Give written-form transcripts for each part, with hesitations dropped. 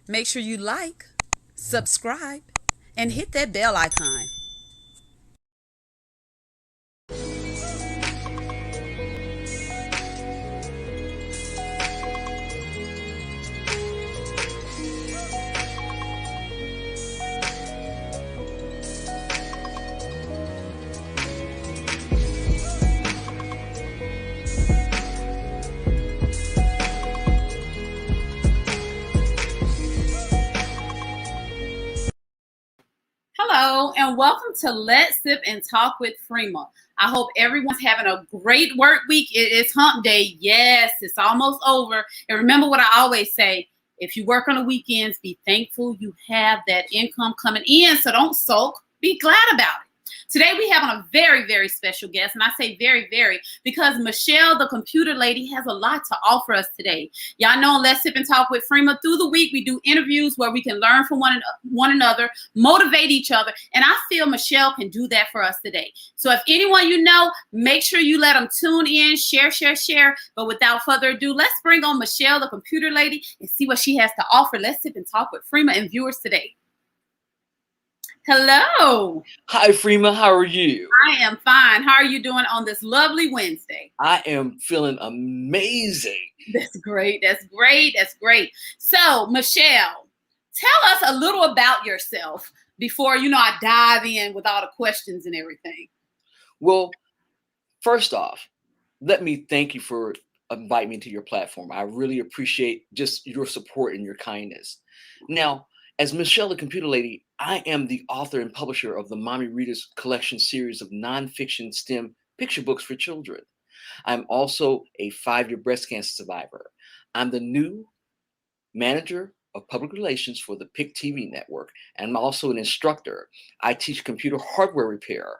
Make sure you like, subscribe, and hit that bell icon. Hello, and welcome to Let's Sip and Talk with Freema. I hope everyone's having a great work week. It is hump day. Yes, it's almost over. And remember what I always say, if you work on the weekends, be thankful you have that income coming in. So don't sulk. Be glad about it. Today we have a very, very special guest, and I say very, very because Michelle, the computer lady, has a lot to offer us today. Y'all know Let's Sip and Talk with Freema. Through the week, we do interviews where we can learn from one another, motivate each other, and I feel Michelle can do that for us today. So if anyone you know, make sure you let them tune in, share. But without further ado, let's bring on Michelle, the computer lady, and see what she has to offer. Let's Sip and Talk with Freema and viewers today. Hello. Hi, Freema. How are you? I am fine. How are you doing on this lovely Wednesday? I am feeling amazing. That's great. So, Michelle, tell us a little about yourself before, I dive in with all the questions and everything. Well, first off, let me thank you for inviting me to your platform. I really appreciate just your support and your kindness. Now, as Michelle, the computer lady, I am the author and publisher of the Mommy Readers Collection series of nonfiction STEM picture books for children. I'm also a 5-year breast cancer survivor. I'm the new manager of public relations for the PIC TV network, and I'm also an instructor. I teach computer hardware repair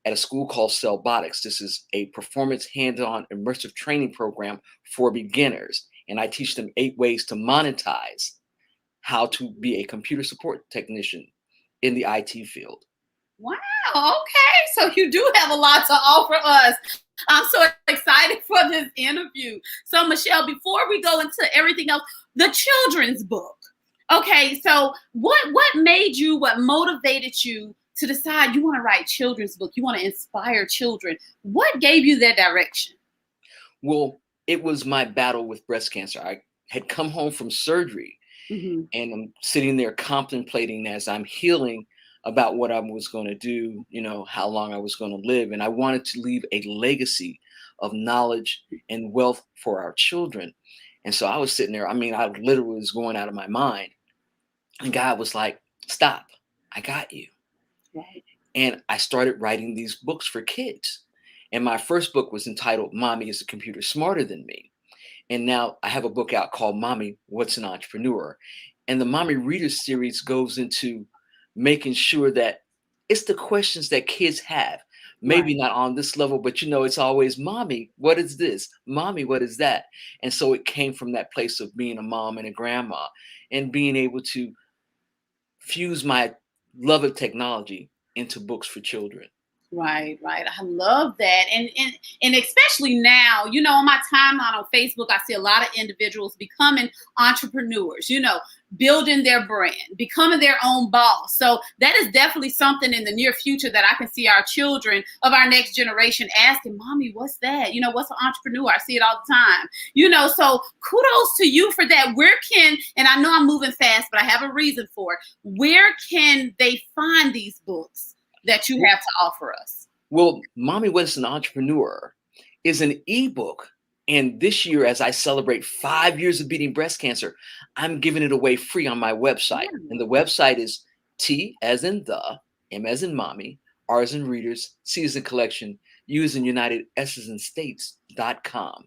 at a school called Cellbotics. This is a performance hands-on immersive training program for beginners, and I teach them 8 ways to monetize how to be a computer support technician in the IT field. Wow. Okay. So you do have a lot to offer us. I'm so excited for this interview. So Michelle, before we go into everything else, the children's book. Okay. So what motivated you to decide you want to write children's book? You want to inspire children. What gave you that direction? Well, it was my battle with breast cancer. I had come home from surgery. Mm-hmm. And I'm sitting there contemplating as I'm healing about what I was going to do, how long I was going to live. And I wanted to leave a legacy of knowledge and wealth for our children. And so I was sitting there. I literally was going out of my mind. And God was like, stop, I got you. Right. And I started writing these books for kids. And my first book was entitled Mommy Is a Computer Smarter Than Me. And now I have a book out called Mommy, What's an Entrepreneur? And the Mommy Readers series goes into making sure that it's the questions that kids have. Maybe not on this level, but it's always, Mommy, what is this? Mommy, what is that? And so it came from that place of being a mom and a grandma and being able to fuse my love of technology into books for children. Right, right. I love that. And especially now, on my timeline on Facebook, I see a lot of individuals becoming entrepreneurs, building their brand, becoming their own boss. So that is definitely something in the near future that I can see our children of our next generation asking, Mommy, what's that? What's an entrepreneur? I see it all the time. So kudos to you for that. And I know I'm moving fast, but I have a reason for it. Where can they find these books that you have to offer us? Well, Mommy Was an Entrepreneur is an ebook. And this year, as I celebrate 5 years of beating breast cancer, I'm giving it away free on my website. And the website is T as in the, M as in mommy, R as in readers, C as in collection, U as in United, S as in states.com.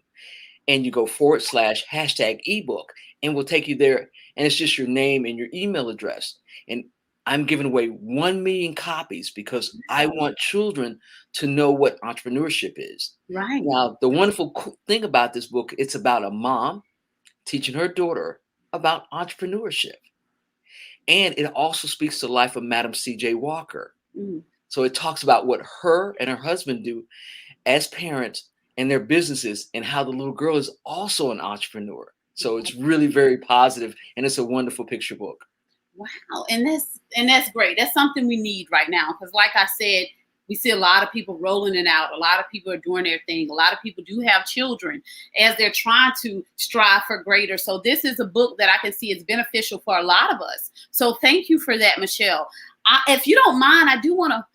And you go /# ebook, and we'll take you there. And it's just your name and your email address. And I'm giving away 1 million copies because I want children to know what entrepreneurship is. Right. Now, the wonderful thing about this book, it's about a mom teaching her daughter about entrepreneurship. And it also speaks to the life of Madam C.J. Walker. So it talks about what her and her husband do as parents and their businesses, and how the little girl is also an entrepreneur. So it's really very positive, and it's a wonderful picture book. Wow. And that's great. That's something we need right now. Because like I said, we see a lot of people rolling it out. A lot of people are doing their thing. A lot of people do have children as they're trying to strive for greater. So this is a book that I can see is beneficial for a lot of us. So thank you for that, Michelle. If you don't mind, I do want to,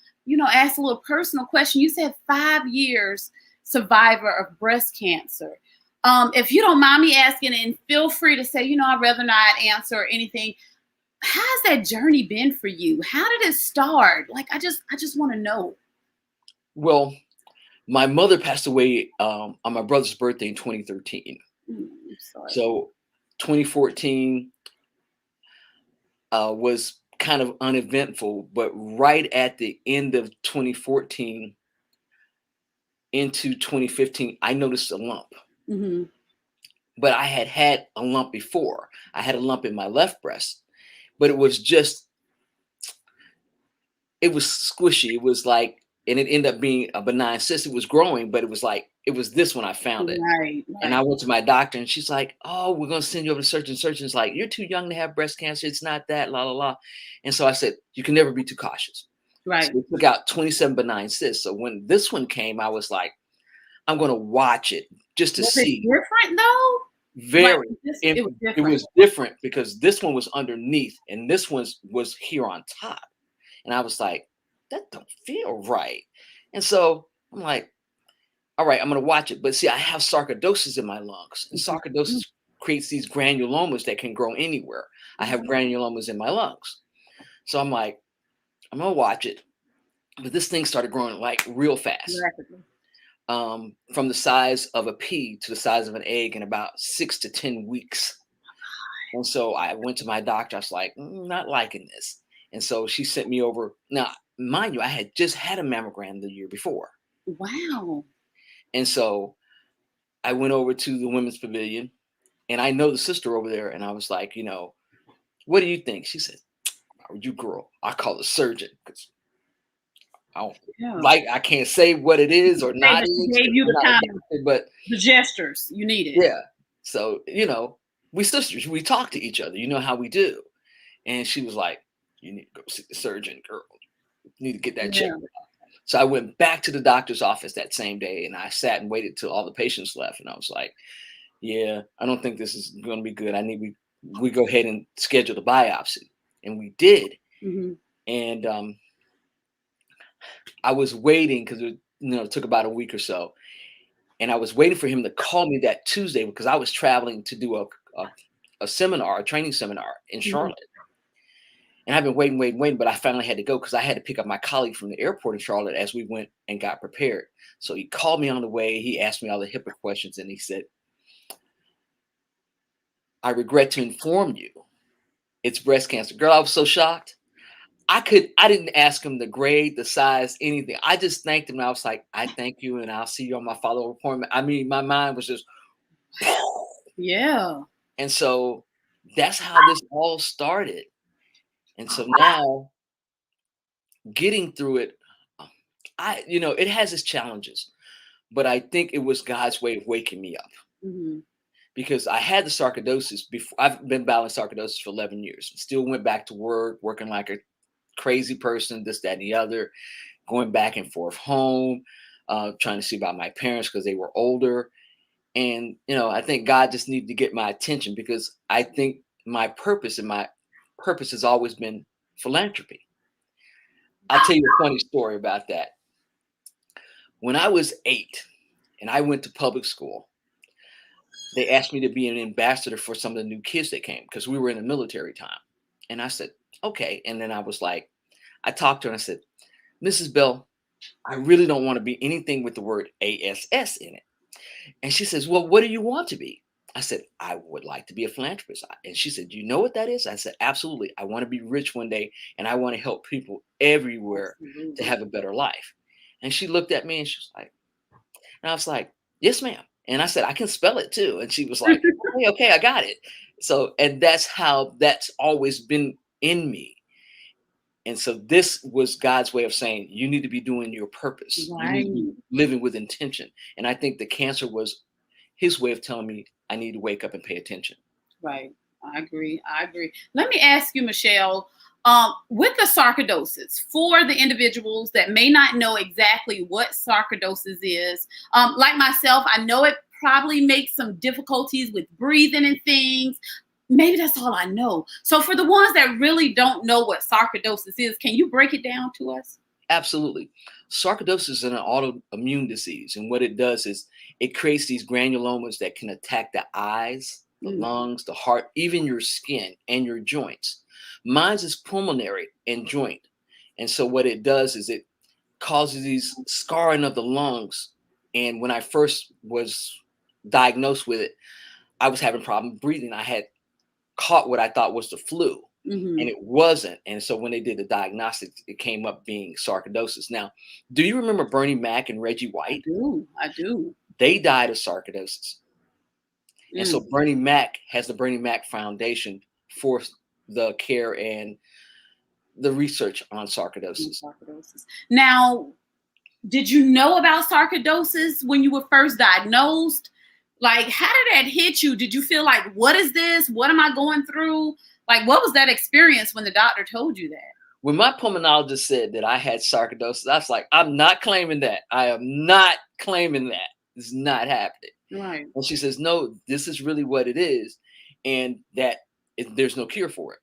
ask a little personal question. You said 5 years survivor of breast cancer. If you don't mind me asking, and feel free to say, I'd rather not answer anything. How's that journey been for you? How did it start? Like, I just want to know. Well, my mother passed away on my brother's birthday in 2013. Sorry. So 2014 was kind of uneventful, but right at the end of 2014 into 2015, I noticed a lump. But I had a lump before. I had a lump in my left breast, but it was squishy. It was like, and it ended up being a benign cyst. It was growing, but it was this when I found it. Right. And I went to my doctor, and she's like, "Oh, we're going to send you over to surgeon." Surgeon's like, "You're too young to have breast cancer. It's not that, la, la, la." And so I said, "You can never be too cautious." Right. So we took out 27 benign cysts. So when this one came, I was like, I'm going to watch it just to see. It different though? Very. It was different because this one was underneath and this one was here on top. And I was like, that don't feel right. And so I'm like, all right, I'm going to watch it. But see, I have sarcoidosis in my lungs. And sarcoidosis creates these granulomas that can grow anywhere. I have granulomas in my lungs. So I'm like, I'm going to watch it. But this thing started growing like real fast. Rapidly. From the size of a pea to the size of an egg in about 6 to 10 weeks. And so I went to my doctor. I was like, not liking this. And so she sent me over. Now, mind you, I had just had a mammogram the year before. Wow. And so I went over to the women's pavilion, and I know the sister over there. And I was like, what do you think? She said, you girl, I call the surgeon because I can't say what it is or not. Gave you the time, but the gestures you needed. Yeah. So, we sisters, we talk to each other, how we do. And she was like, you need to go see the surgeon, girl. You need to get that checked out. So I went back to the doctor's office that same day, and I sat and waited till all the patients left. And I was like, yeah, I don't think this is going to be good. We go ahead and schedule the biopsy. And we did. And I was waiting because it took about a week or so. And I was waiting for him to call me that Tuesday because I was traveling to do a seminar, a training seminar in Charlotte. And I've been waiting, but I finally had to go because I had to pick up my colleague from the airport in Charlotte as we went and got prepared. So he called me on the way. He asked me all the HIPAA questions, and he said, I regret to inform you it's breast cancer. Girl, I was so shocked. I didn't ask him the grade, the size, anything. I just thanked him. And I was like, I thank you, and I'll see you on my follow-up appointment. I mean, my mind was just, yeah. And so that's how this all started. And so now, getting through it, it has its challenges, but I think it was God's way of waking me up Mm-hmm. because I had the sarcoidosis before. I've been battling sarcoidosis for 11 years. Still went back to work, working like a crazy person, this, that, and the other, going back and forth home, trying to see about my parents because they were older. And, I think God just needed to get my attention because I think my purpose has always been philanthropy. I'll tell you a funny story about that. When I was 8 and I went to public school, they asked me to be an ambassador for some of the new kids that came because we were in the military time. And I said, okay. And then I was like, I talked to her and I said, Mrs. Bell, I really don't want to be anything with the word ASS in it. And she says, well, what do you want to be? I said, I would like to be a philanthropist. And she said, you know what that is? I said, absolutely. I want to be rich one day and I want to help people everywhere to have a better life. And she looked at me and she was like, and I was like, yes, ma'am. And I said, I can spell it too. And she was like, okay, I got it. So, and that's always been in me. And so this was God's way of saying, you need to be doing your purpose. Right. You need to be living with intention. And I think the cancer was his way of telling me I need to wake up and pay attention. Right. I agree. Let me ask you, Michelle, with the sarcoidosis, for the individuals that may not know exactly what sarcoidosis is, like myself, I know it probably makes some difficulties with breathing and things. Maybe that's all I know. So for the ones that really don't know what sarcoidosis is, can you break it down to us? Absolutely. Sarcoidosis is an autoimmune disease. And what it does is it creates these granulomas that can attack the eyes, the lungs, the heart, even your skin and your joints. Mine is pulmonary and joint. And so what it does is it causes these scarring of the lungs. And when I first was diagnosed with it, I was having problem breathing. I had caught what I thought was the flu. Mm-hmm. And it wasn't. And so when they did the diagnostics, it came up being sarcoidosis. Now, do you remember Bernie Mack and Reggie White? I do. They died of sarcoidosis. And so Bernie Mack has the Bernie Mack Foundation for the care and the research on sarcoidosis. Now, did you know about sarcoidosis when you were first diagnosed? Like, how did that hit you? Did you feel like, what is this? What am I going through? Like, what was that experience when the doctor told you that? When my pulmonologist said that I had sarcoidosis, I was like, I'm not claiming that. I am not claiming that. It's not happening. Right. And she says, no, this is really what it is. And that there's no cure for it.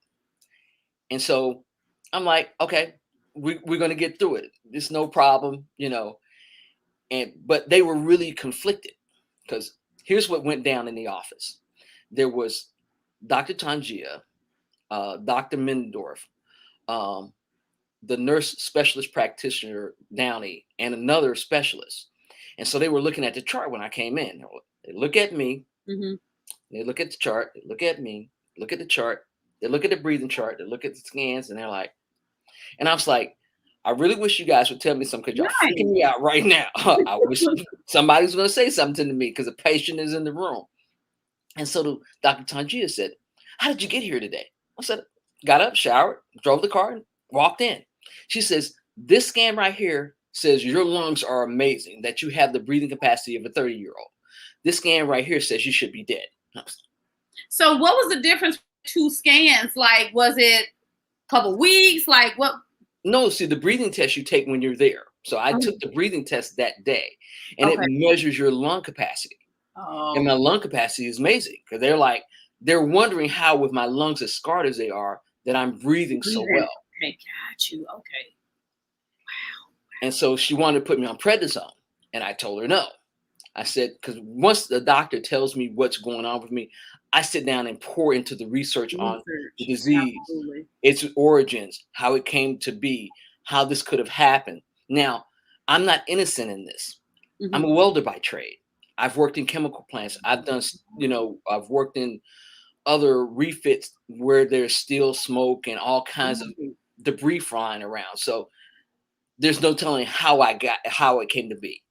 And so I'm like, okay, we're going to get through it. It's no problem, but they were really conflicted because here's what went down in the office. There was Dr. Tangia, Dr. Mendorf, the nurse specialist practitioner, Downey, and another specialist. And so they were looking at the chart when I came in. They look at me, they look at the chart, they look at me, look at the chart, they look at the breathing chart, they look at the scans, and they're like, and I was like, I really wish you guys would tell me something because y'all freaking me out right now. I wish somebody's going to say something to me because a patient is in the room. And so Dr. Tangia said, how did you get here today? I said, got up, showered, drove the car, and walked in. She says, this scan right here says your lungs are amazing, that you have the breathing capacity of a 30-year-old. This scan right here says you should be dead. So what was the difference between 2 scans? Like, was it a couple weeks? Like what? No, see, the breathing test you take when you're there. So I took the breathing test that day, and it measures your lung capacity. And my lung capacity is amazing because they're wondering how, with my lungs as scarred as they are, that I'm breathing so well. Okay, got you. Okay. Wow. And so she wanted to put me on prednisone, and I told her no. I said, because once the doctor tells me what's going on with me, I sit down and pour into the research on the disease, its origins, how it came to be, how this could have happened. Now, I'm not innocent in this. I'm a welder by trade. I've worked in chemical plants. I've done, I've worked in other refits where there's still smoke and all kinds of debris flying around. So there's no telling how it came to be.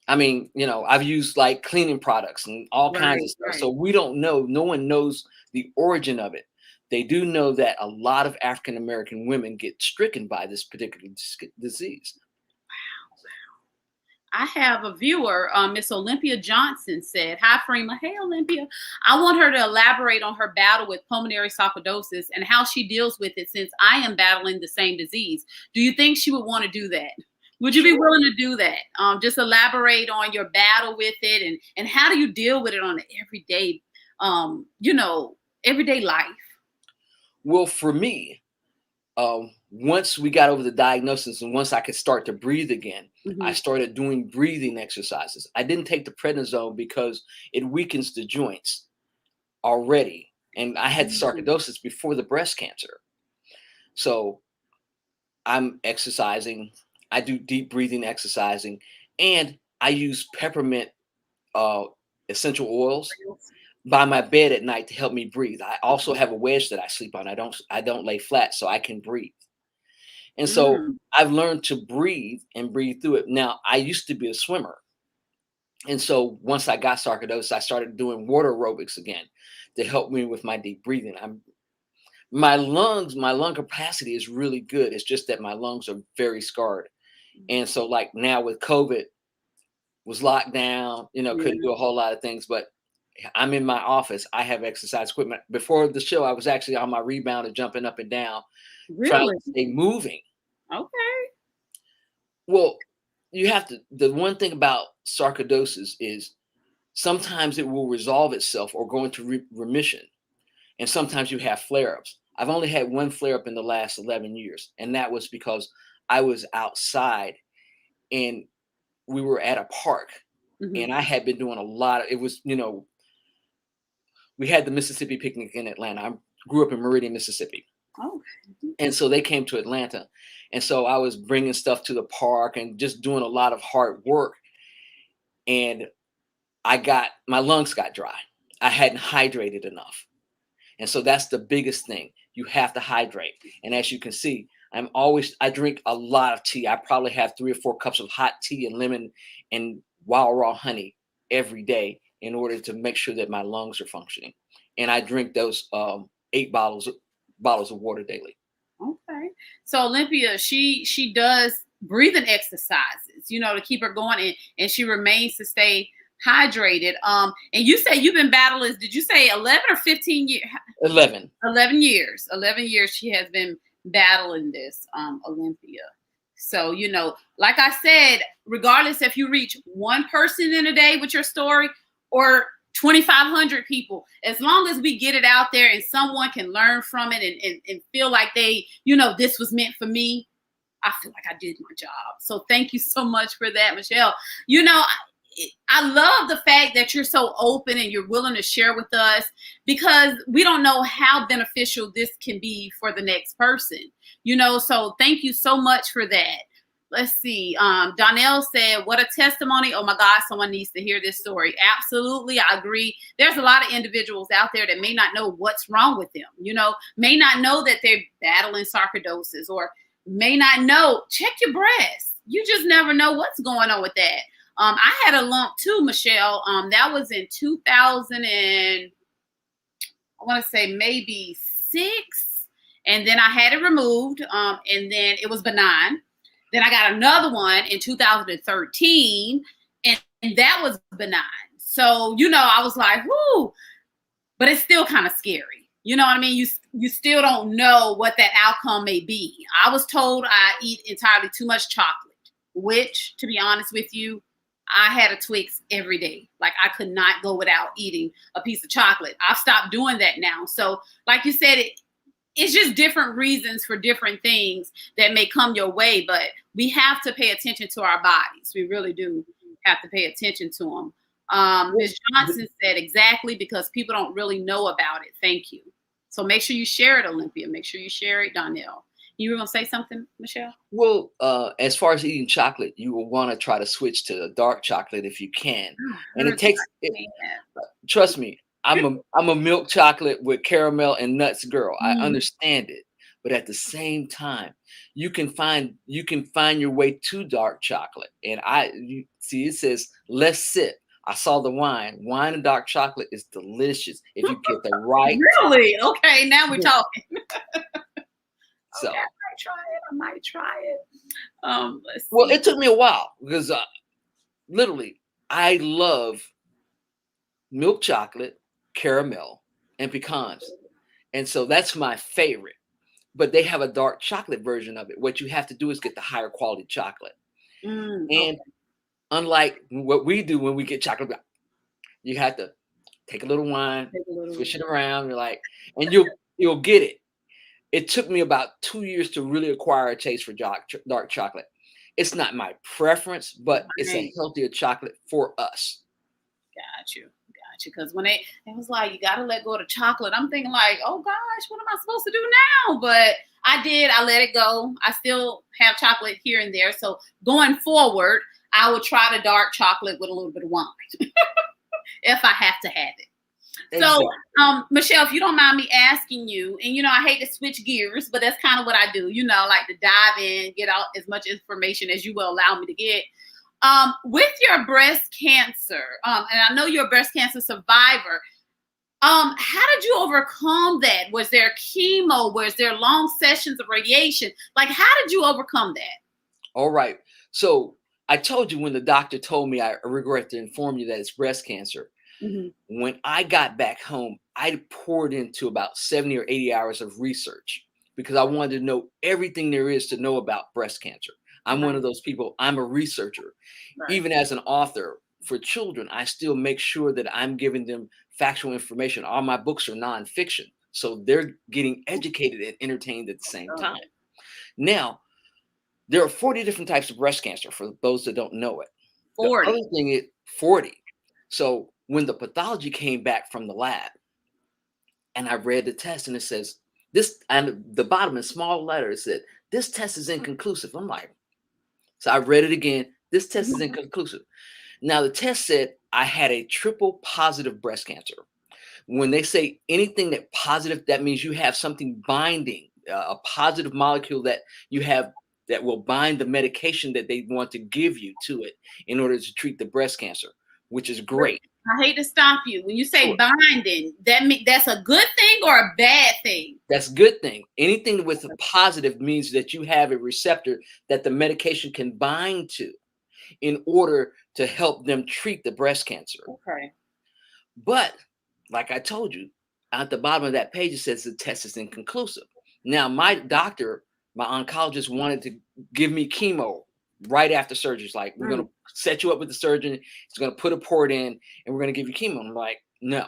I mean, I've used like cleaning products and all kinds of stuff. So we don't know. No one knows the origin of it. They do know that a lot of African-American women get stricken by this particular disease. I have a viewer, Miss Olympia Johnson said, "Hi, Freema. Hey, Olympia. I want her to elaborate on her battle with pulmonary sarcoidosis and how she deals with it since I am battling the same disease. Do you think she would want to do that? Would you be willing to do that? Just elaborate on your battle with it and how do you deal with it on an everyday, everyday life?" Well, for me, once we got over the diagnosis and once I could start to breathe again, I started doing breathing exercises. I didn't take the prednisone because it weakens the joints already. And I had sarcoidosis before the breast cancer. So I'm exercising. I do deep breathing exercising. And I use peppermint essential oils by my bed at night to help me breathe. I also have a wedge that I sleep on. I don't lay flat so I can breathe. And so I've learned to breathe and breathe through it. Now, I used to be a swimmer. And so once I got sarcoidosis, I started doing water aerobics again to help me with my deep breathing. My lung capacity is really good. It's just that my lungs are very scarred. And so like now with COVID, was locked down, couldn't do a whole lot of things, but I'm in my office. I have exercise equipment. Before the show, I was actually on my rebound and jumping up and down, trying to stay moving. Okay. Well, the one thing about sarcoidosis is sometimes it will resolve itself or go into remission. And sometimes you have flare-ups. I've only had one flare-up in the last 11 years. And that was because I was outside and we were at a park. And I had been doing a lot of, it was, we had the Mississippi picnic in Atlanta. I grew up in Meridian, Mississippi. Oh. And so they came to Atlanta. And so I was bringing stuff to the park and just doing a lot of hard work. And my lungs got dry. I hadn't hydrated enough. And so that's the biggest thing. You have to hydrate. And as you can see, I drink a lot of tea. I probably have 3 or 4 cups of hot tea and lemon and wild raw honey every day in order to make sure that my lungs are functioning. And I drink those 8 bottles of water daily. Okay. So Olympia, she does breathing exercises, to keep her going and she remains to stay hydrated. And you say you've been battling, did you say 11 or 15 years? 11. 11 years. 11 years she has been battling this, Olympia. So, like I said, regardless if you reach one person in a day with your story or 2,500 people, as long as we get it out there and someone can learn from it and feel like they, this was meant for me, I feel like I did my job. So thank you so much for that, Michelle. I love the fact that you're so open and you're willing to share with us because we don't know how beneficial this can be for the next person, so thank you so much for that. Let's see. Donnell said, what a testimony. Oh my God, someone needs to hear this story. Absolutely. I agree. There's a lot of individuals out there that may not know what's wrong with them, may not know that they're battling sarcoidosis or may not know, check your breast. You just never know what's going on with that. I had a lump too, Michelle. That was in 2000 and I want to say maybe 6. And then I had it removed. And then it was benign. Then I got another one in 2013 and that was benign. So, I was like, whoo, but it's still kind of scary. You know what I mean? You still don't know what that outcome may be. I was told I eat entirely too much chocolate, which, to be honest with you, I had a Twix every day. Like I could not go without eating a piece of chocolate. I've stopped doing that now. So like you said, it's just different reasons for different things that may come your way, but we have to pay attention to our bodies. We really do have to pay attention to them. Ms. Johnson said exactly because people don't really know about it. Thank you. So make sure you share it, Olympia. Make sure you share it, Donnell. You were going to say something, Michelle? Well, as far as eating chocolate, you will want to try to switch to dark chocolate if you can. And it takes, trust me, I'm a milk chocolate with caramel and nuts girl. I understand it. But at the same time, you can find your way to dark chocolate. And you see, it says, let's sip. I saw the wine. Wine and dark chocolate is delicious if you get the right. Really? Okay, now we're talking. So okay, I might try it. Let's see. Well, it took me a while because literally, I love milk chocolate, caramel, and pecans. And so that's my favorite. But they have a dark chocolate version of it. What you have to do is get the higher quality chocolate. And Okay. unlike what we do when we get chocolate, you have to take a little wine, Take a little. swish it around. You're like, and you'll get it. It took me about 2 years to really acquire a taste for dark chocolate. It's not my preference, but it's a Right. healthier chocolate for us. Got you. Got you. Because when it was like, you got to let go of the chocolate, I'm thinking like, oh gosh, what am I supposed to do now? But I did. I let it go. I still have chocolate here and there. So going forward, I would try the dark chocolate with a little bit of wine if I have to have it. Exactly. So, Michelle, if you don't mind me asking you, and I hate to switch gears, but that's kind of what I do. Like to dive in, get out as much information as you will allow me to get. With your breast cancer, and I know you're a breast cancer survivor. How did you overcome that? Was there chemo? Was there long sessions of radiation? Like, how did you overcome that? All right. So I told you when the doctor told me, I regret to inform you that it's breast cancer. Mm-hmm. When I got back home, I poured into about 70 or 80 hours of research because I wanted to know everything there is to know about breast cancer. I'm one of those people. I'm a researcher. Right. Even as an author for children, I still make sure that I'm giving them factual information. All my books are nonfiction, so they're getting educated and entertained at the same time. Now, there are 40 different types of breast cancer for those that don't know it. 40. The other thing is 40. So when the pathology came back from the lab and I read the test and it says this, and the bottom in small letters said, this test is inconclusive. I'm like, so I read it again. This test is inconclusive. Now the test said I had a triple positive breast cancer. When they say anything that positive, that means you have something binding, a positive molecule that you have that will bind the medication that they want to give you to it in order to treat the breast cancer, which is great. I hate to stop you. When you say Sure. binding, that's a good thing or a bad thing? That's a good thing. Anything with a positive means that you have a receptor that the medication can bind to in order to help them treat the breast cancer. Okay. But like I told you, at the bottom of that page, it says the test is inconclusive. Now, my doctor, my oncologist wanted to give me chemo right after surgery. It's like, we're going to set you up with the surgeon. He's going to put a port in and we're going to give you chemo. And I'm like, no.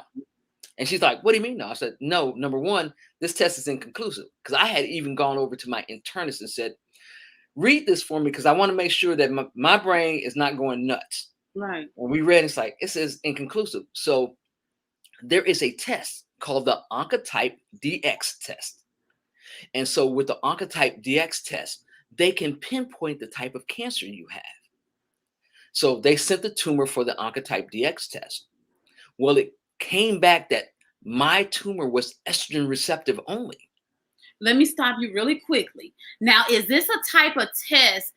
And she's like, what do you mean no? I said, no, number one, this test is inconclusive. Because I had even gone over to my internist and said, read this for me because I want to make sure that my brain is not going nuts. Right. When we read, it's like, it says inconclusive. So there is a test called the Oncotype DX test. And so with the Oncotype DX test, they can pinpoint the type of cancer you have. So they sent the tumor for the Oncotype DX test. Well, it came back that my tumor was estrogen receptive only. Let me stop you really quickly. Now, is this a type of test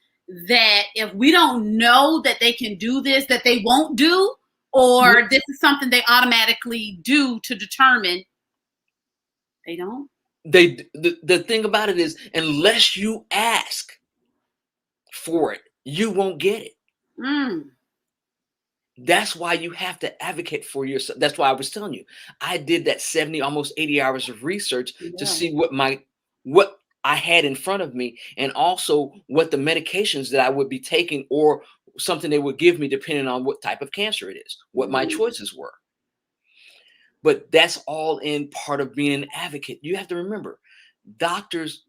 that if we don't know that they can do this, that they won't do? Or this is something they automatically do to determine they don't? The thing about it is, unless you ask for it, you won't get it. That's why you have to advocate for yourself. That's why I was telling you, I did that 70, almost 80 hours of research to see what I had in front of me, and also what the medications that I would be taking or something they would give me depending on what type of cancer it is, what my choices were. But that's all in part of being an advocate. You have to remember, doctors,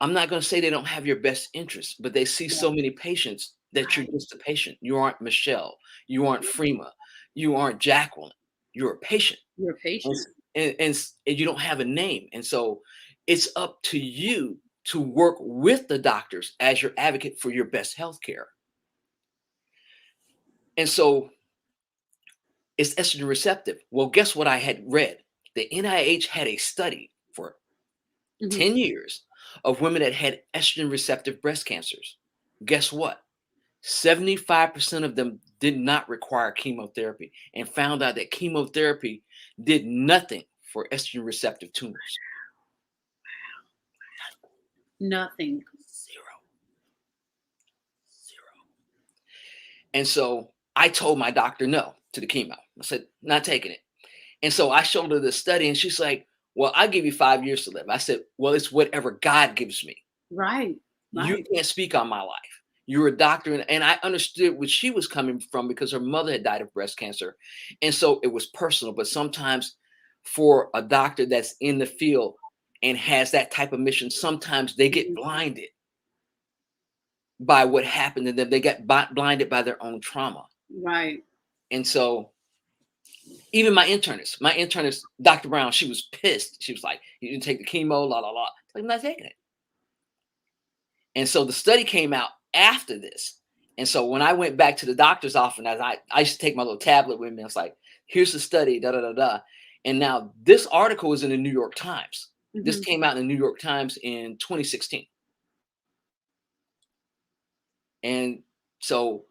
I'm not going to say they don't have your best interests, but they see so many patients that you're just a patient. You aren't Michelle. You aren't Freema. You aren't Jacqueline. You're a patient. You're a patient. And you don't have a name. And so it's up to you to work with the doctors as your advocate for your best health care. And so it's estrogen receptive. Well, guess what I had read? The NIH had a study for 10 years of women that had estrogen receptive breast cancers. Guess what? 75% of them did not require chemotherapy, and found out that chemotherapy did nothing for estrogen receptive tumors. Nothing. Zero. And so I told my doctor no to the chemo. I said, not taking it. And so I showed her the study, and she's like, well, I'll give you 5 years to live. I said, well, it's whatever God gives me. Right. You can't speak on my life. You're a doctor. And I understood where she was coming from because her mother had died of breast cancer. And so it was personal. But sometimes for a doctor that's in the field and has that type of mission, sometimes they get blinded by what happened to them. They get blinded by their own trauma. Right. And so even my internist, Dr. Brown, she was pissed. She was like, you didn't take the chemo, la, la, la. I'm not taking it. And so the study came out after this. And so when I went back to the doctor's office, I used to take my little tablet with me. I was like, here's the study, da, da, da, da. And now this article is in the New York Times. This came out in the New York Times in 2016. And so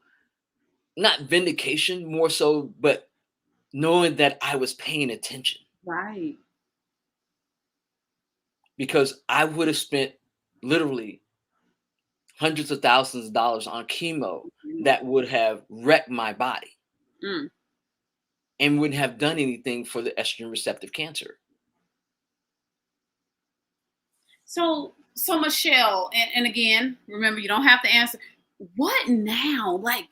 not vindication more so, but knowing that I was paying attention. Right. Because I would have spent literally hundreds of thousands of dollars on chemo that would have wrecked my body and wouldn't have done anything for the estrogen receptive cancer. So Michelle, and again, remember, you don't have to answer. What now? Like,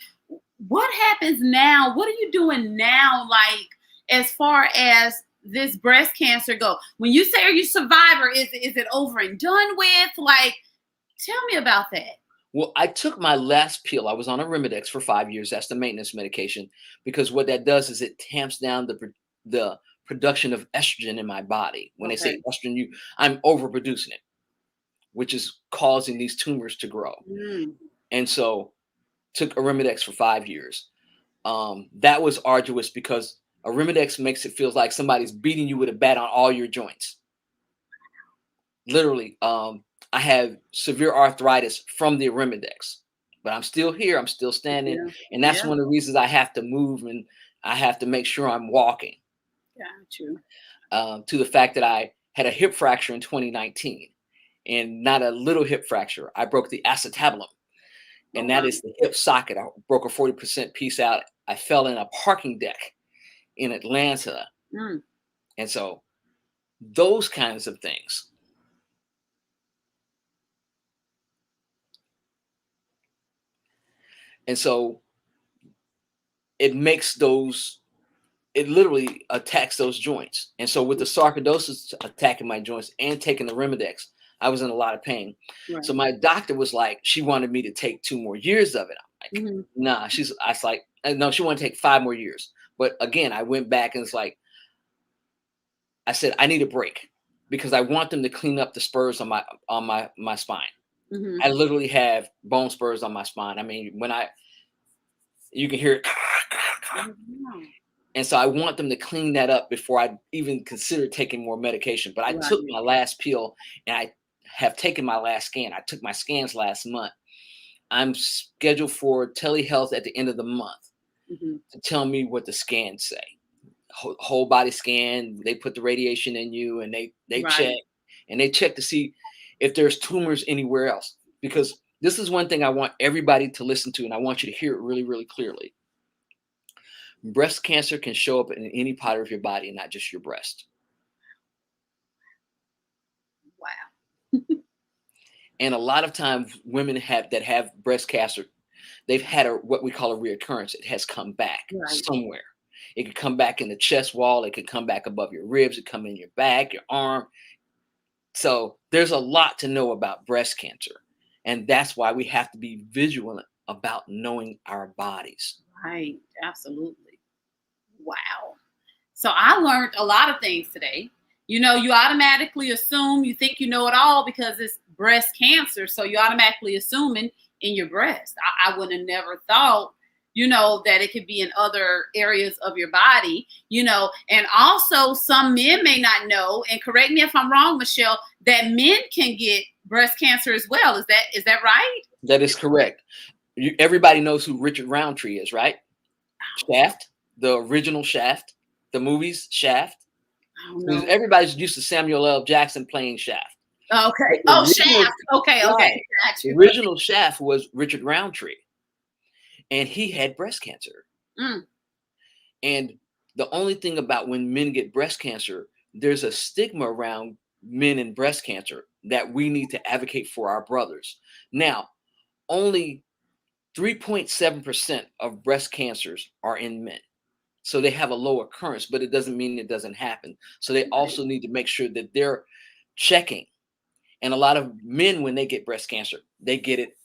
what happens now? What are you doing now? Like, as far as this breast cancer go, when you say are you survivor, is it over and done with? Like, tell me about that. Well, I took my last pill. I was on a Arimidex for 5 years. That's the maintenance medication, because what that does is it tamps down the production of estrogen in my body. When they say estrogen, I'm overproducing it, which is causing these tumors to grow. And so took Arimidex for 5 years. That was arduous because Arimidex makes it feel like somebody's beating you with a bat on all your joints. Literally, I have severe arthritis from the Arimidex, but I'm still here. I'm still standing. And that's one of the reasons I have to move and I have to make sure I'm walking. Got you. To the fact that I had a hip fracture in 2019, and not a little hip fracture. I broke the acetabulum, and that is the hip socket. I broke a 40% piece out. I fell in a parking deck in Atlanta. And so those kinds of things. And so it makes those, it literally attacks those joints. And so with the sarcoidosis attacking my joints and taking the Arimidex, I was in a lot of pain. So my doctor was like, she wanted me to take 2 more years of it. I'm like, nah, I was like, no, she wanted to take 5 more years. But again, I went back and it's like, I said, I need a break because I want them to clean up the spurs on my spine. I literally have bone spurs on my spine. I mean, you can hear it. And so I want them to clean that up before I even consider taking more medication. But I took my last pill and I have taken my last scan. I took my scans last month. I'm scheduled for telehealth at the end of the month to tell me what the scans say. Whole body scan. They put the radiation in you and they check. And they check to see if there's tumors anywhere else. Because this is one thing I want everybody to listen to, and I want you to hear it really, really clearly. Breast cancer can show up in any part of your body and not just your breast. Wow. And a lot of times women that have breast cancer, they've had what we call a reoccurrence. It has come back somewhere. It could come back in the chest wall. It could come back above your ribs. It come in your back, your arm. So there's a lot to know about breast cancer. And that's why we have to be vigilant about knowing our bodies. Right. Absolutely. Wow. So I learned a lot of things today. You know, you automatically assume you think you know it all because it's breast cancer. So you automatically assuming in your breast. I would have never thought, you know, that it could be in other areas of your body, you know, and also some men may not know, and correct me if I'm wrong, Michelle, that men can get breast cancer as well. Is that right? That is correct. Everybody knows who Richard Roundtree is, right? Shaft, the original Shaft, the movies Shaft. Everybody's used to Samuel L. Jackson playing Shaft. Okay. Oh, Shaft. Okay. Right. Gotcha. The original Shaft was Richard Roundtree. and he had breast cancer. Mm. And the only thing about when men get breast cancer, there's a stigma around men and breast cancer that we need to advocate for our brothers. Now, only 3.7% of breast cancers are in men. So they have a low occurrence, but it doesn't mean it doesn't happen. So they also need to make sure that they're checking. And a lot of men, when they get breast cancer, they get it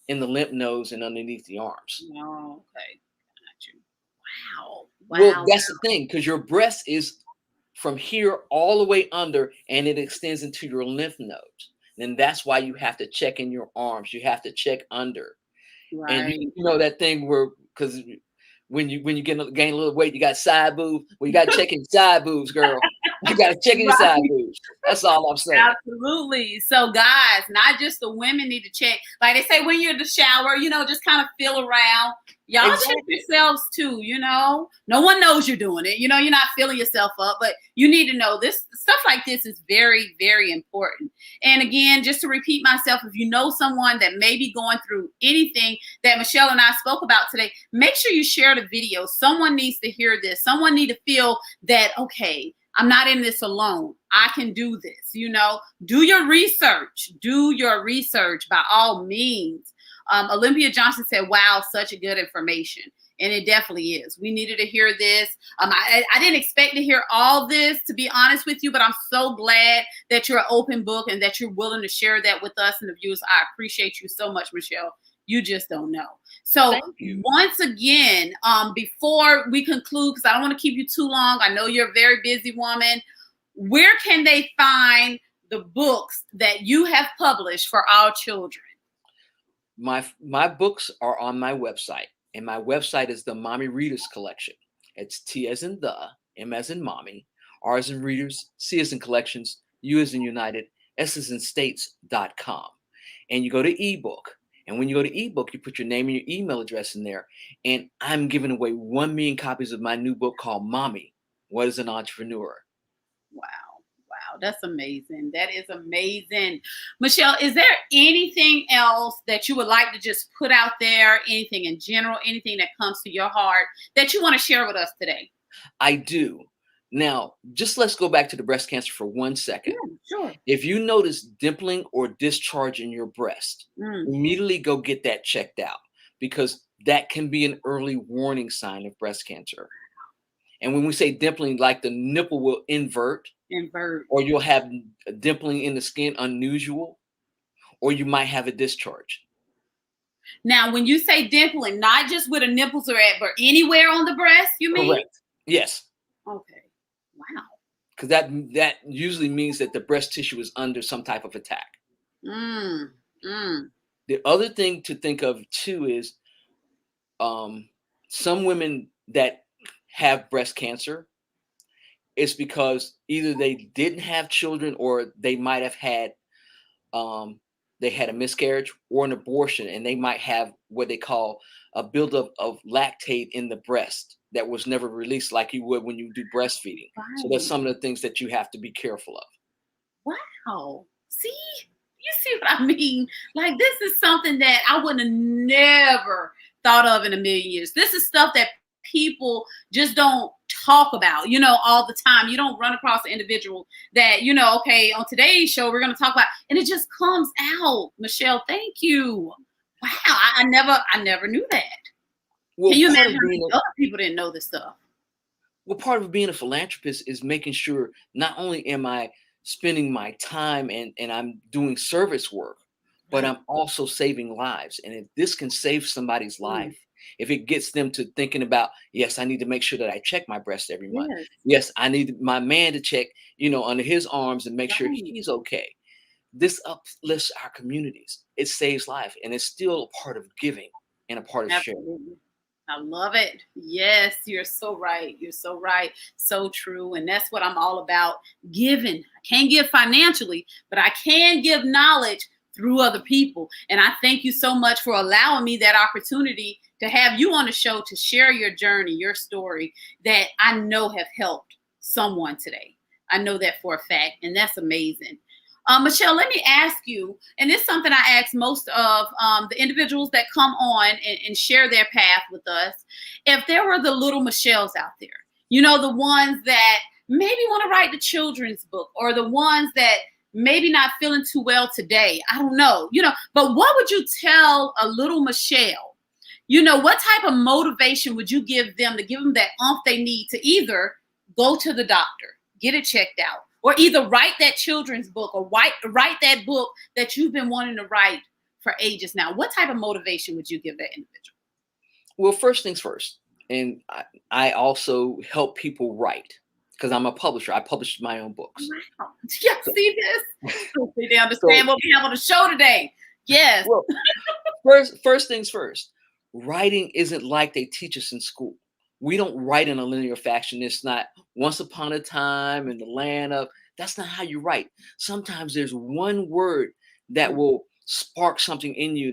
in the lymph nodes and underneath the arms. Oh, okay. Got you. Wow. Well, that's the thing, because your breast is from here all the way under, and it extends into your lymph nodes. And that's why you have to check in your arms. You have to check under. Right. And you know that thing where, because when you gain a little weight, you got side boobs. Well, you got to check in side boobs, girl. You got to check in your side boobs. That's all I'm saying. Absolutely. So guys, not just the women need to check. Like they say, when you're in the shower, just kind of feel around. Y'all check yourselves too, No one knows you're doing it. You're not filling yourself up, but you need to know this stuff like this is very, very important. And again, just to repeat myself, if you know someone that may be going through anything that Michelle and I spoke about today, make sure you share the video. Someone needs to hear this. Someone needs to feel that, okay, I'm not in this alone. I can do this, Do your research. Do your research by all means. Olympia Johnson said, wow, such a good information. And it definitely is. We needed to hear this. I didn't expect to hear all this, to be honest with you, but I'm so glad that you're an open book and that you're willing to share that with us and the viewers. I appreciate you so much, Michelle. You just don't know. So once again, before we conclude, because I don't want to keep you too long, I know you're a very busy woman. Where can they find the books that you have published for our children? My books are on my website, and my website is the Mommy Readers Collection. It's T as in the, M as in mommy, R as in readers, C as in collections, U as in united, S as in states.com. And you go to ebook. And when you go to ebook, you put your name and your email address in there. And I'm giving away 1 million copies of my new book called Mommy, What is an Entrepreneur? Wow. Wow. That's amazing. That is amazing. Michelle, is there anything else that you would like to just put out there? Anything in general, anything that comes to your heart that you want to share with us today? I do. Now, just let's go back to the breast cancer for 1 second. Yeah, sure. If you notice dimpling or discharge in your breast, immediately go get that checked out, because that can be an early warning sign of breast cancer. And when we say dimpling, like the nipple will invert, or you'll have dimpling in the skin, unusual, or you might have a discharge. Now, when you say dimpling, not just where the nipples are at, but anywhere on the breast, you mean? Correct. Yes. Okay. Wow. Because that usually means that the breast tissue is under some type of attack. The other thing to think of too is some women that have breast cancer, it's because either they didn't have children, or they might have had they had a miscarriage or an abortion, and they might have what they call a buildup of lactate in the breast that was never released, like you would when you do breastfeeding. Right. So that's some of the things that you have to be careful of. Wow. See? You see what I mean? Like, this is something that I would have never thought of in a million years. This is stuff that people just don't talk about, all the time. You don't run across an individual that, okay, on today's show, we're going to talk about, and it just comes out. Michelle, thank you. Wow. I never knew that. Well, can you imagine how other people didn't know this stuff? Well, part of being a philanthropist is making sure not only am I spending my time and I'm doing service work, but I'm also saving lives. And if this can save somebody's life, if it gets them to thinking about, yes, I need to make sure that I check my breast every month. Yes, I need my man to check, under his arms and make sure he's okay. This uplifts our communities. It saves life, and it's still a part of giving and a part of sharing. I love it. Yes, you're so right. You're so right. So true. And that's what I'm all about, giving. I can't give financially, but I can give knowledge through other people. And I thank you so much for allowing me that opportunity to have you on the show to share your journey, your story that I know have helped someone today. I know that for a fact, and that's amazing. Michelle, let me ask you, and this is something I ask most of the individuals that come on and share their path with us. If there were the little Michelles out there, the ones that maybe want to write the children's book, or the ones that maybe not feeling too well today, I don't know, but what would you tell a little Michelle? What type of motivation would you give them to give them that oomph they need to either go to the doctor, get it checked out, or either write that children's book, or write that book that you've been wanting to write for ages now? What type of motivation would you give that individual? Well, first things first, and I also help people write because I'm a publisher. I publish my own books. Wow. Yeah, see this? They understand what we have on the show today. Yes. Well, first things first, writing isn't like they teach us in school. We don't write in a linear fashion. It's not once upon a time in the land of, that's not how you write. Sometimes there's one word that will spark something in you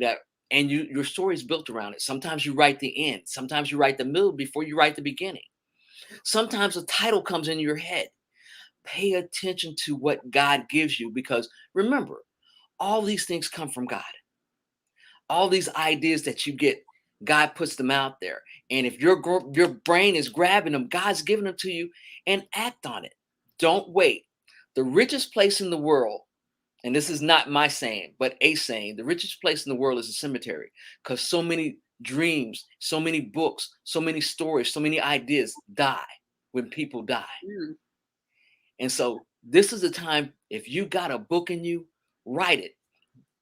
and your story is built around it. Sometimes you write the end. Sometimes you write the middle before you write the beginning. Sometimes a title comes in your head. Pay attention to what God gives you, because remember, all these things come from God. All these ideas that you get, God puts them out there. And if your brain is grabbing them, God's giving them to you, and act on it. Don't wait. The richest place in the world, and this is not my saying, but a saying, the richest place in the world is a cemetery, because so many dreams, so many books, so many stories, so many ideas die when people die. Mm. And so this is the time, if you got a book in you, write it.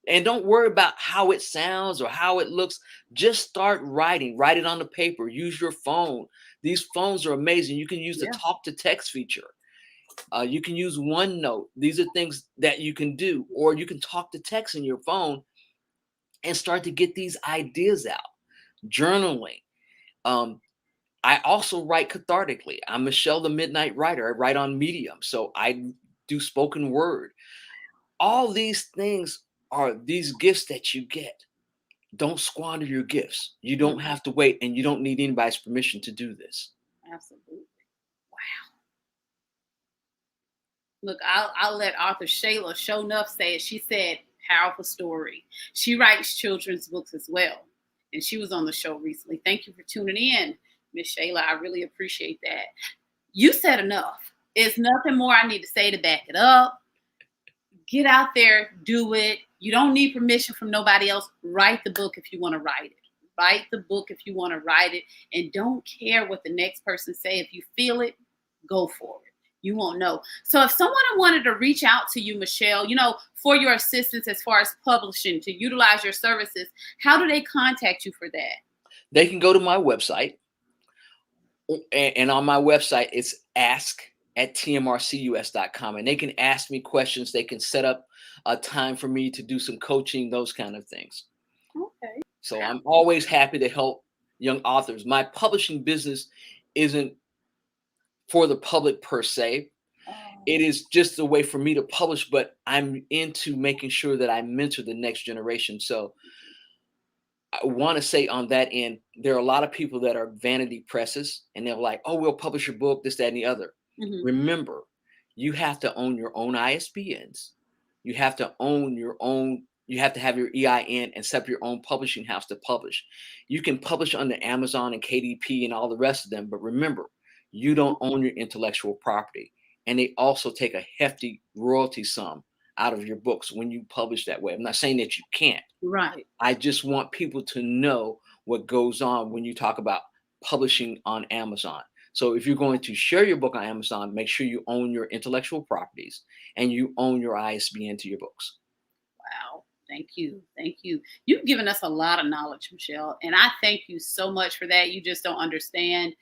And don't worry about how it sounds or how it looks. Just start writing. Write it on the paper. Use your phone. These phones are amazing. You can use the talk to text feature. You can use OneNote. These are things that you can do. Or you can talk to text in your phone and start to get these ideas out. Journaling. I also write cathartically. I'm Michelle the Midnight Writer. I write on Medium. So I do spoken word. All these things are these gifts that you get. Don't squander your gifts. You don't have to wait, and you don't need anybody's permission to do this. Absolutely. Wow. Look, I'll let author Shayla Show Enough say it. She said, powerful story. She writes children's books as well. And she was on the show recently. Thank you for tuning in, Miss Shayla. I really appreciate that. You said enough. There's nothing more I need to say to back it up. Get out there, do it. You don't need permission from nobody else. Write the book if you want to write it. Write the book if you want to write it. And don't care what the next person say. If you feel it, go for it. You won't know. So if someone wanted to reach out to you, Michelle, for your assistance as far as publishing, to utilize your services, how do they contact you for that? They can go to my website. And on my website, it's ask@tmrcus.com. And they can ask me questions. They can set up a time for me to do some coaching, those kind of things. Okay. So I'm always happy to help young authors. My publishing business isn't for the public per se. It is just a way for me to publish, but I'm into making sure that I mentor the next generation. So I want to say on that end, there are a lot of people that are vanity presses, and they're like, oh, we'll publish your book, this, that, and the other. Mm-hmm. Remember, you have to own your own ISBNs. You have to own your own. You have to have your EIN and set up your own publishing house to publish. You can publish under Amazon and KDP and all the rest of them, but remember, you don't own your intellectual property. And they also take a hefty royalty sum out of your books when you publish that way. I'm not saying that you can't. Right. I just want people to know what goes on when you talk about publishing on Amazon. So if you're going to share your book on Amazon, make sure you own your intellectual properties and you own your ISBN to your books. Wow. Thank you. Thank you. You've given us a lot of knowledge, Michelle, and I thank you so much for that. You just don't understand.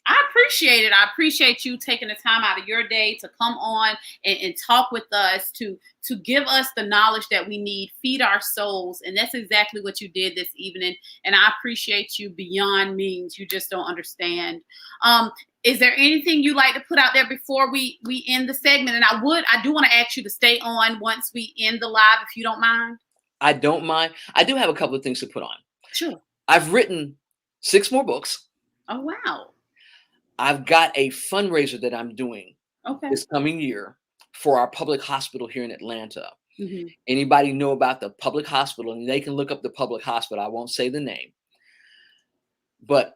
I appreciate it. I appreciate you taking the time out of your day to come on and talk with us, to give us the knowledge that we need, feed our souls. And that's exactly what you did this evening. And I appreciate you beyond means. You just don't understand. Is there anything you'd like to put out there before we end the segment? And I do want to ask you to stay on once we end the live, if you don't mind. I don't mind. I do have a couple of things to put on. Sure. I've written 6 more books. Oh, wow. I've got a fundraiser that I'm doing this coming year for our public hospital here in Atlanta. Anybody know about the public hospital? And they can look up the public hospital. I won't say the name, but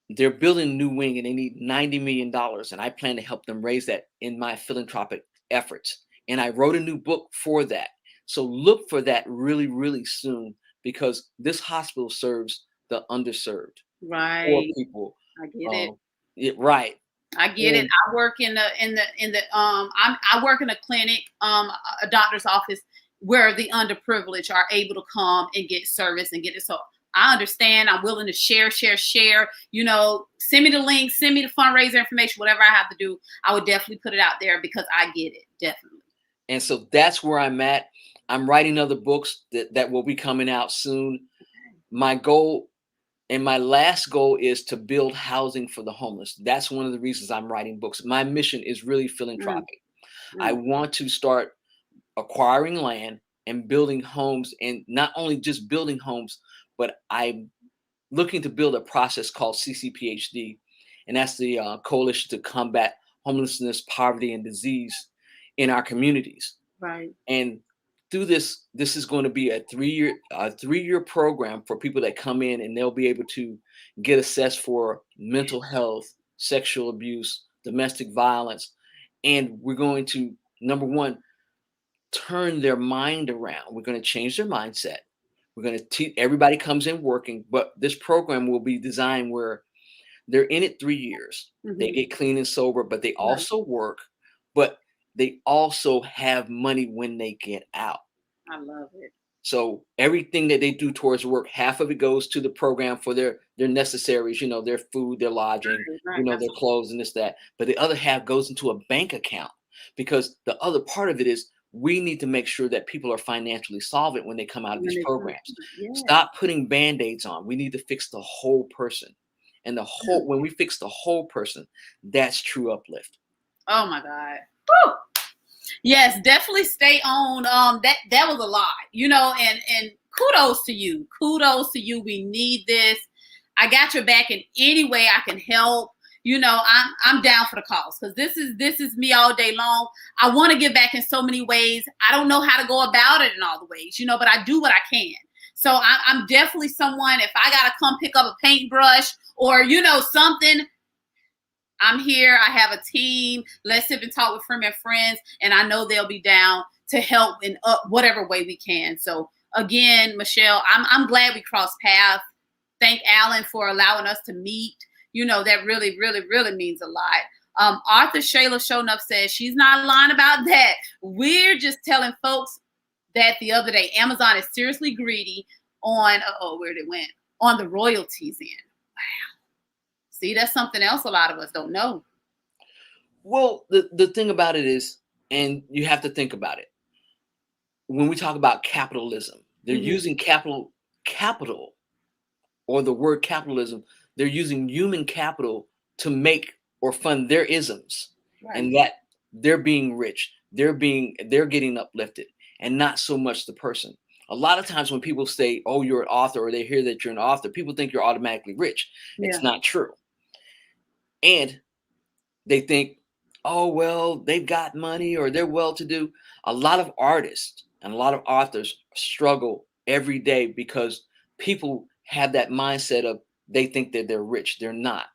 they're building a new wing and they need $90 million. And I plan to help them raise that in my philanthropic efforts. And I wrote a new book for that. So look for that really, really soon, because this hospital serves the underserved. Right. Poor people. I get it. Right. I get it. I work I work in a clinic, a doctor's office where the underprivileged are able to come and get service and get it. So I understand. I'm willing to share. You know, send me the link, send me the fundraiser information, whatever I have to do. I would definitely put it out there because I get it. Definitely. And so that's where I'm at. I'm writing other books that will be coming out soon. My goal and my last goal is to build housing for the homeless. That's one of the reasons I'm writing books. My mission is really philanthropic. I want to start acquiring land and building homes, and not only just building homes, but I'm looking to build a process called CCPHD, and that's the Coalition to Combat Homelessness, Poverty, and Disease in our communities. Right. And through this is going to be a three-year program for people that come in, and they'll be able to get assessed for mental health, sexual abuse, domestic violence, and we're going to, number one, turn their mind around. We're going to change their mindset. We're going to teach everybody comes in working, but this program will be designed where they're in it 3 years. They get clean and sober, but they also work, but they also have money when they get out. I love it. So everything that they do towards work, half of it goes to the program for their necessaries, you know, their food, their lodging, you know, their clothes and this, that. But the other half goes into a bank account, because the other part of it is we need to make sure that people are financially solvent when they come out of these programs. Stop putting Band-Aids on. We need to fix the whole person. And when we fix the whole person, that's true uplift. Oh my God. Woo! Yes, definitely stay on. That was a lot, you know, and kudos to you. Kudos to you. We need this. I got your back in any way I can help. You know, I'm down for the cause, because this is me all day long. I want to give back in so many ways. I don't know how to go about it in all the ways, you know, but I do what I can. So I'm definitely someone, if I got to come pick up a paintbrush or, you know, something, I'm here. I have a team. Let's Sip and Talk with Freeman Friends, and I know they'll be down to help in whatever way we can. So again, Michelle, I'm glad we crossed paths. Thank Alan for allowing us to meet. You know, that really, really, really means a lot. Arthur Shayla Shownuff says she's not lying about that. We're just telling folks that the other day, Amazon is seriously greedy on, where'd it went? On the royalties end. Wow. See, that's something else a lot of us don't know. Well, the thing about it is, and you have to think about it, when we talk about capitalism, they're using capital, or the word capitalism, they're using human capital to make or fund their isms, and that they're being rich, they're getting uplifted, and not so much the person. A lot of times when people say, oh, you're an author, or they hear that you're an author, people think you're automatically rich. It's not true. And they think, oh, well, they've got money or they're well-to-do. A lot of artists and a lot of authors struggle every day because people have that mindset of they think that they're rich. They're not.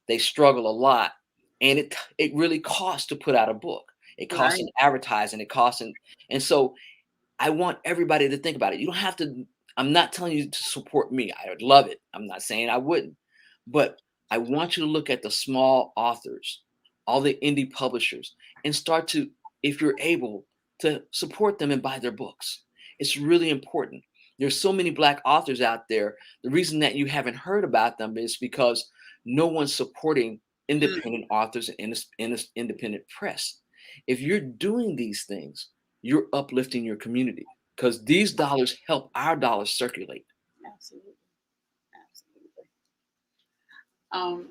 They struggle a lot. And it really costs to put out a book. It costs in advertising. It costs in. And so I want everybody to think about it. You don't have to. I'm not telling you to support me. I would love it. I'm not saying I wouldn't. But I want you to look at the small authors, all the indie publishers, and start to, if you're able, to support them and buy their books. It's really important. There's so many Black authors out there. The reason that you haven't heard about them is because no one's supporting independent authors and independent press. If you're doing these things, you're uplifting your community, because these dollars help our dollars circulate. Absolutely.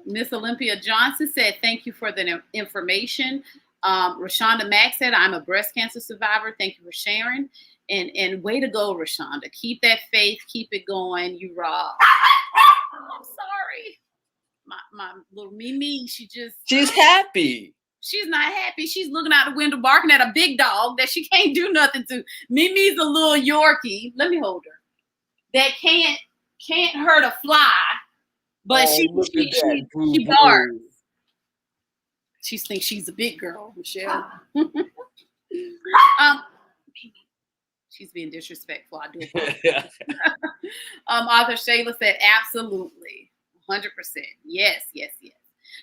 Miss Olympia Johnson said, thank you for the information. Rashonda Mack said, I'm a breast cancer survivor. Thank you for sharing. And way to go, Rashonda. Keep that faith. Keep it going. You rock. I'm sorry. My little Mimi, she's happy. She's not happy. She's looking out the window, barking at a big dog that she can't do nothing to. Mimi's a little Yorkie. Let me hold her. That can't hurt a fly, but she barks. She thinks she's a big girl, Michelle. She's being disrespectful. I do apologize. Arthur Shayla said, absolutely. 100%. Yes.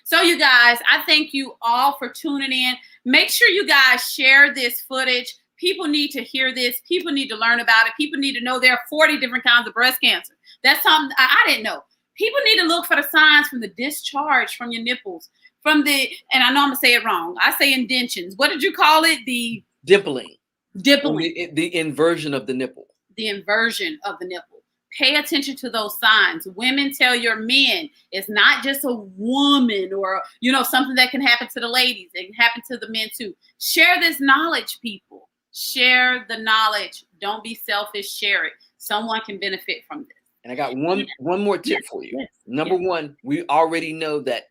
So you guys, I thank you all for tuning in. Make sure you guys share this footage. People need to hear this. People need to learn about it. People need to know there are 40 different kinds of breast cancer. That's something I didn't know. People need to look for the signs from the discharge from your nipples, and I know I'm going to say it wrong. I say indentions. What did you call it? The dimpling. The inversion of the nipple. The inversion of the nipple. Pay attention to those signs. Women, tell your men it's not just a woman or, something that can happen to the ladies. It can happen to the men too. Share this knowledge, people. Share the knowledge. Don't be selfish. Share it. Someone can benefit from this. And I got one more tip for you. Yes, Number one, we already know that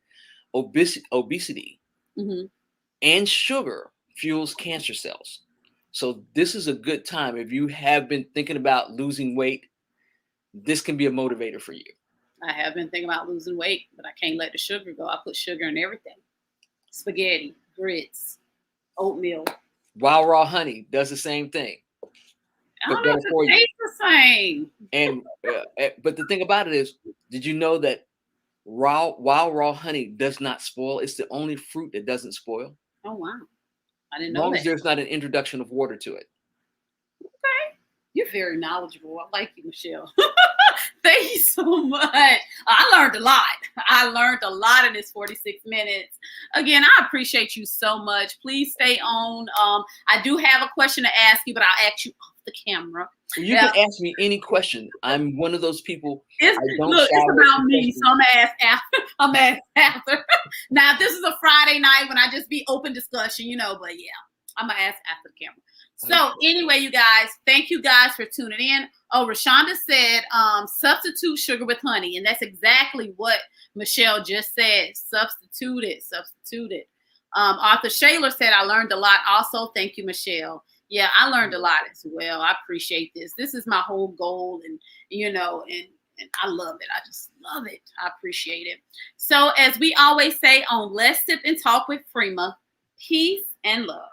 obesity and sugar fuels cancer cells. So this is a good time. If you have been thinking about losing weight, this can be a motivator for you. I have been thinking about losing weight, but I can't let the sugar go. I put sugar in everything. Spaghetti, grits, oatmeal. Wild raw honey does the same thing. I don't know if it tastes the same. And but the thing about it is, did you know that wild raw honey does not spoil? It's the only fruit that doesn't spoil. Oh wow. I didn't know that. As long that. as there's not an introduction of water to it. Okay. You're very knowledgeable. I like you, Michelle. Thank you so much. I learned a lot in this 46 minutes. Again, I appreciate you so much. Please stay on. I do have a question to ask you, but I'll ask you off the camera. You can ask me any question. I'm one of those people. It's about me, so I'm gonna ask after. Now, if this is a Friday night when I just be open discussion, but yeah, I'm gonna ask after the camera. So anyway, you guys, thank you guys for tuning in. Oh, Rashonda said, substitute sugar with honey. And that's exactly what Michelle just said. Substitute it. Arthur Shayler said, I learned a lot also. Thank you, Michelle. Yeah, I learned a lot as well. I appreciate this. This is my whole goal. And I love it. I just love it. I appreciate it. So as we always say on Let's Sip and Talk with Freema, peace and love.